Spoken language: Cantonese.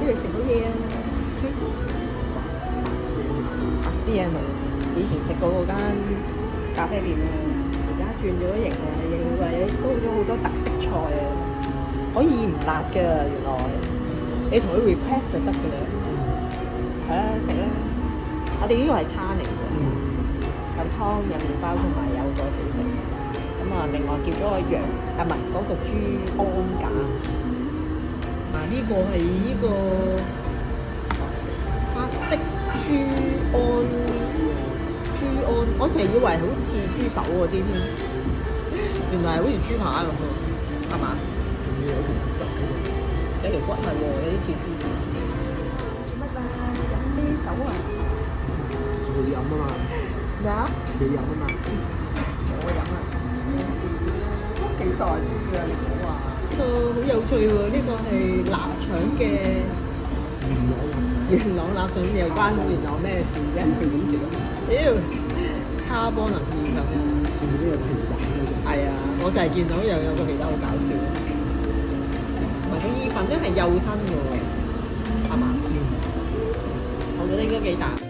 你食好嘢啊！8CM 啊，以前食過嗰間咖啡店啊，而家轉咗型啊，認為多咗好多特色菜啊，可以唔辣㗎原來，你同佢 request 就得㗎啦。係啦，食啦！我哋呢個係餐嚟嘅，有湯有麵包同埋有個小食。咁啊，另外叫咗個羊啊，唔係嗰個豬安架。呢個係呢個法式豬安，我成日以為好似豬手嗰啲添，原來係好似豬扒咁喎，係嘛？仲要有條骨係喎，有啲似豬。做乜啊？飲啤酒啊？你飲啊嘛？咩啊？你飲啊嘛？我飲啊！都幾大啲㗎，你講話。呢個好有趣喎！呢個係臘腸嘅元朗臘腸，又關元朗咩事嘅？佢點食啊？屌，卡波能意粉啊！見到有皮蛋嘅。係啊，我就係見到有個皮蛋好搞笑。同埋個意粉都係幼身嘅喎，係嘛？我覺得應該幾大。